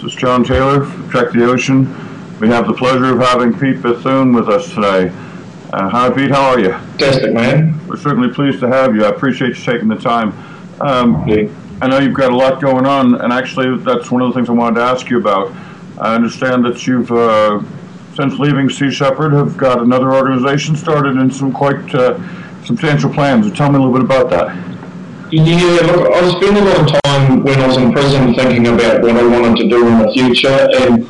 This is John Taylor from Trek the Ocean. We have the pleasure of having Pete Bethune with us today. Hi, Pete. How are you? Fantastic, man. We're certainly pleased to have you. I appreciate you taking the time. I know you've got a lot going on, and actually that's one of the things I wanted to ask you about. I understand that you've, since leaving Sea Shepherd, have got another organization started and some quite substantial plans. Tell me a little bit about that. Yeah, look, I spent a lot of time when I was in prison thinking about what I wanted to do in the future, and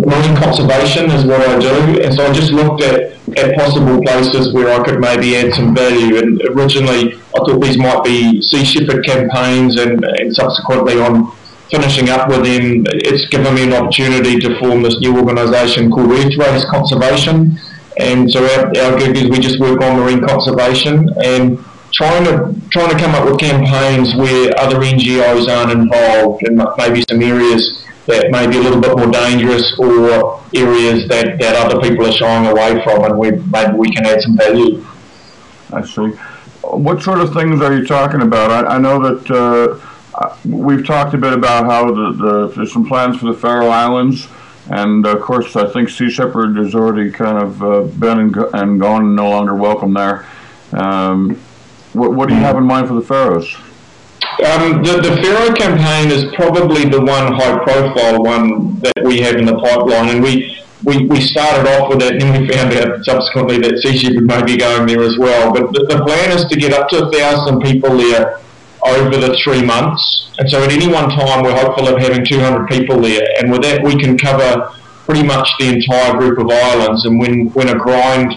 marine conservation is what I do, and so I just looked at possible places where I could maybe add some value. And originally I thought these might be Sea Shepherd campaigns, and subsequently on finishing up with them, it's given me an opportunity to form this new organisation called Earthrace Conservation. And so our gig is we just work on marine conservation and trying to come up with campaigns where other NGOs aren't involved, and maybe some areas that may be a little bit more dangerous, or areas that other people are shying away from, and maybe we can add some value. I see. What sort of things are you talking about? I know that we've talked a bit about how there's some plans for the Faroe Islands, and of course I think Sea Shepherd has already kind of been and gone and no longer welcome there. What do you have in mind for the Faroes? The Faroe campaign is probably the one high-profile one that we have in the pipeline, and we started off with it, and then we found out subsequently that Sea Shepherd may be going there as well. But the plan is to get up to 1,000 people there over the 3 months, and so at any one time we're hopeful of having 200 people there, and with that we can cover pretty much the entire group of islands. And when a grind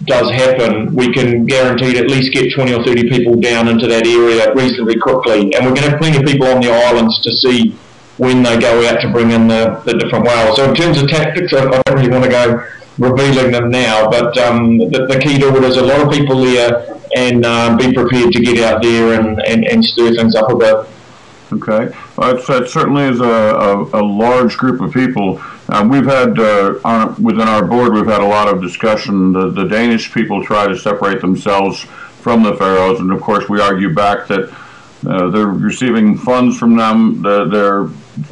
does happen, we can guarantee to at least get 20 or 30 people down into that area reasonably quickly, and we're going to have plenty of people on the islands to see when they go out to bring in the different whales. So in terms of tactics, I don't really want to go revealing them now, but the key to it is a lot of people there, and be prepared to get out there and stir things up a bit. Okay, well, that certainly is a large group of people. We've had, within our board, we've had a lot of discussion. The Danish people try to separate themselves from the Faroes, and of course we argue back that they're receiving funds from them, they're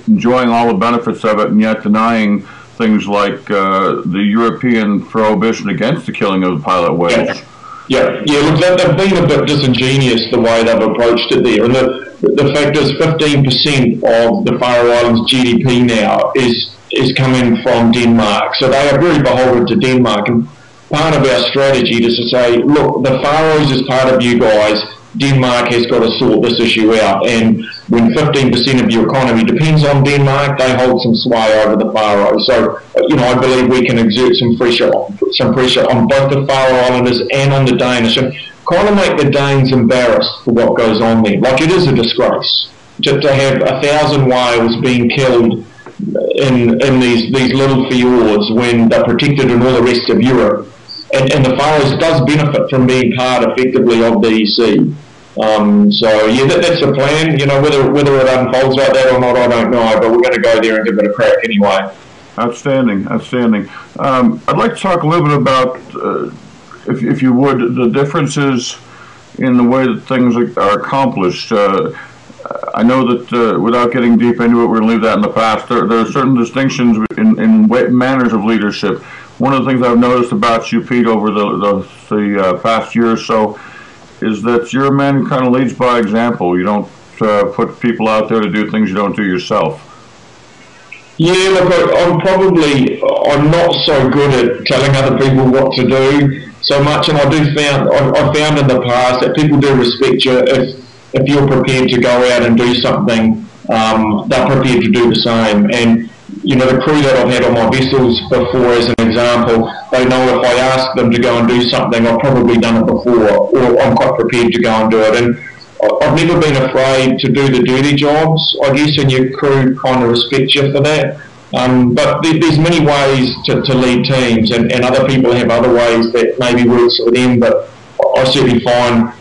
enjoying all the benefits of it, and yet denying things like the European prohibition against the killing of the pilot whales. Yeah. Look, they've been a bit disingenuous the way they've approached it there, and the fact is 15% of the Faroe Islands GDP now is coming from Denmark, so they are very beholden to Denmark. And part of our strategy is to say, look, the Faroes is part of you guys. Denmark has got to sort this issue out, and when 15% of your economy depends on Denmark, they hold some sway over the Faroes. So, I believe we can exert some pressure on both the Faroe Islanders and on the Danish, and kind of make the Danes embarrassed for what goes on there. Like, it is a disgrace to have 1,000 whales being killed in these little fjords when they're protected in all the rest of Europe. And the Faroes does benefit from being part, effectively, of the EC. So yeah, that's the plan. Whether it unfolds like that or not, I don't know. But we're going to go there and give it a crack anyway. Outstanding. I'd like to talk a little bit about, if you would, the differences in the way that things are accomplished. I know that without getting deep into it, we're going to leave that in the past. There are certain distinctions in manners of leadership. One of the things I've noticed about you, Pete, over the past year or so, is that you're a man who kind of leads by example. You don't put people out there to do things you don't do yourself. Yeah, look, I'm not so good at telling other people what to do so much, and I've found in the past that people do respect you if you're prepared to go out and do something. They're prepared to do the same. And the crew that I've had on my vessels before, as an example, they know if I ask them to go and do something, I've probably done it before, or I'm quite prepared to go and do it. And I've never been afraid to do the dirty jobs, I guess, and your crew kind of respect you for that. But there's many ways to lead teams, and other people have other ways that maybe works for them, but I certainly find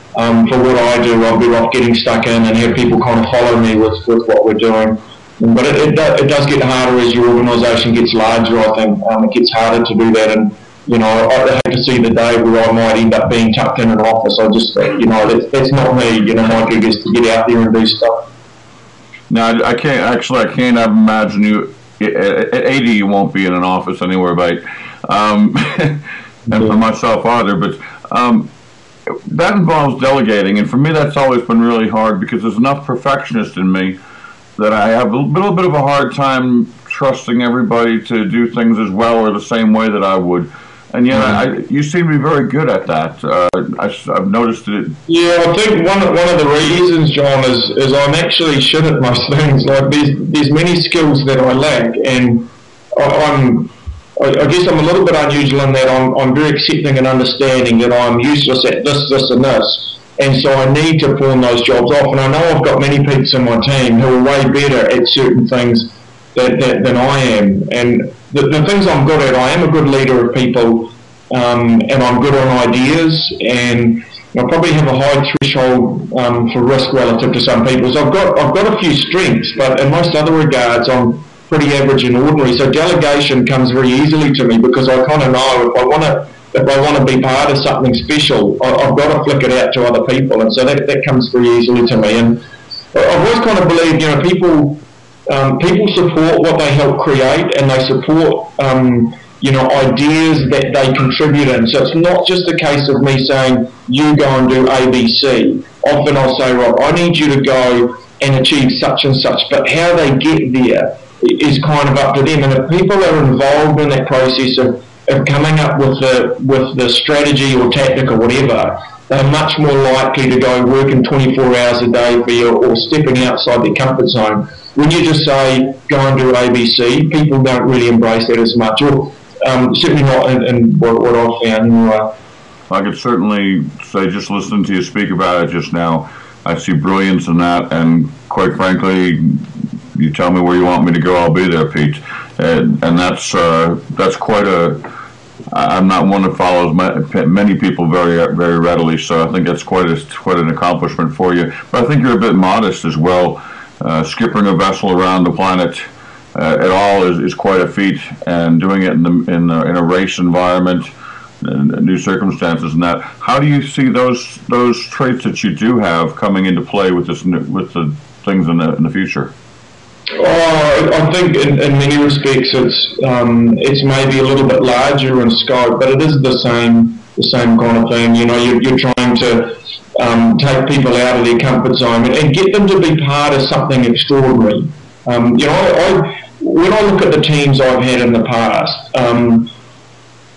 for what I do, I'm better off getting stuck in and have people kind of follow me with what we're doing. But it does get harder as your organisation gets larger, I think. It gets harder to do that, and I hate to see the day where I might end up being tucked in an office. I just, that's not me. My gig is to get out there and do stuff. Now, I can't imagine you at 80. You won't be in an office anywhere, but and for myself either. But that involves delegating, and for me, that's always been really hard because there's enough perfectionist in me that I have a little bit of a hard time trusting everybody to do things as well or the same way that I would. And yet, you seem to be very good at that. I've noticed it. Yeah, I think one of the reasons, John, is I'm actually shit at most things. Like there's many skills that I lack, and I guess I'm a little bit unusual in that I'm very accepting and understanding that I'm useless at this, and this. And so I need to pawn those jobs off. And I know I've got many peeps in my team who are way better at certain things than I am. And the things I'm good at, I am a good leader of people, and I'm good on ideas, and I probably have a high threshold for risk relative to some people. So I've got a few strengths, but in most other regards, I'm pretty average and ordinary. So delegation comes very easily to me because I kind of know if I want to be part of something special, I've got to flick it out to other people, and so that comes very easily to me. And I've always kind of believed, people support what they help create, and they support ideas that they contribute in. So it's not just a case of me saying you go and do ABC. Often I'll say, Rob, I need you to go and achieve such and such, but how they get there is kind of up to them. And if people are involved in that process of coming up with the strategy or tactic or whatever, they're much more likely to go working 24 hours a day for you or stepping outside their comfort zone. When you just say, go and do ABC, people don't really embrace that as much, or certainly not in what I've found. I could certainly say, just listening to you speak about it just now, I see brilliance in that, and quite frankly, you tell me where you want me to go, I'll be there, Pete. And that's quite a... I'm not one that follows many people very very readily, so I think that's quite an accomplishment for you. But I think you're a bit modest as well. Skipping a vessel around the planet at all is quite a feat, and doing it in a race environment, and new circumstances, and that. How do you see those traits that you do have coming into play with the things in the future? I think in many respects it's maybe a little bit larger in scope, but it is the same kind of thing. You're trying to take people out of their comfort zone and get them to be part of something extraordinary. When I look at the teams I've had in the past,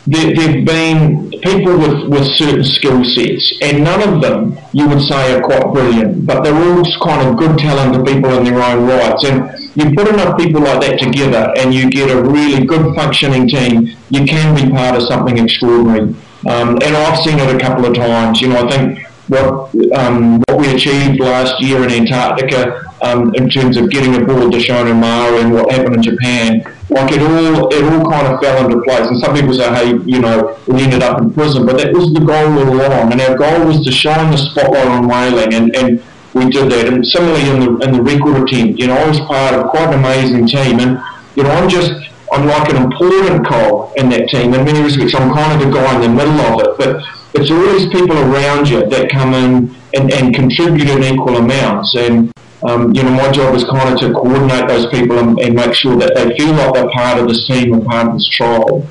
there've been people with certain skill sets, and none of them you would say are quite brilliant, but they're all kind of good talented people in their own rights. And you put enough people like that together and you get a really good functioning team, you can be part of something extraordinary. And I've seen it a couple of times. I think what we achieved last year in Antarctica, in terms of getting aboard the Shonan Mare and what happened in Japan, like it all kind of fell into place. And some people say, hey, we ended up in prison, but that was the goal all along. And our goal was to shine the spotlight on whaling, and we did that. And similarly in the record attempt, I was part of quite an amazing team, and I'm like an important cog in that team. In many respects, I'm kind of the guy in the middle of it, but it's all these people around you that come in and contribute in equal amounts. And my job is kind of to coordinate those people and make sure that they feel like they're part of this team and part of this tribe.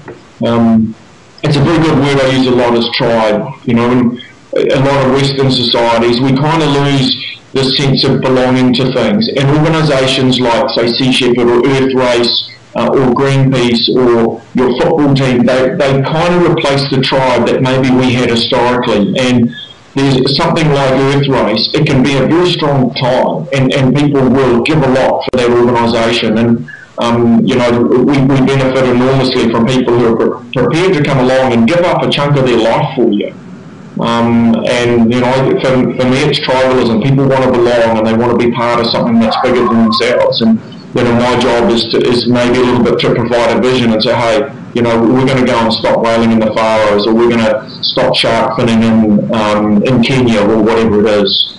It's a very good word I use a lot, is tribe. In a lot of Western societies, we kind of lose the sense of belonging to things. And organisations like, say, Sea Shepherd or Earth Race or Greenpeace or your football team, they kind of replace the tribe that maybe we had historically. And there's something like Earth Race, it can be a very strong time, and people will give a lot for that organisation. And we benefit enormously from people who are prepared to come along and give up a chunk of their life for you. And for me, it's tribalism. People want to belong and they want to be part of something that's bigger than themselves. And my job is maybe a little bit to provide a vision and say, hey, we're going to go and stop whaling in the Faroes, or we're going to stop shark finning in Kenya, or whatever it is.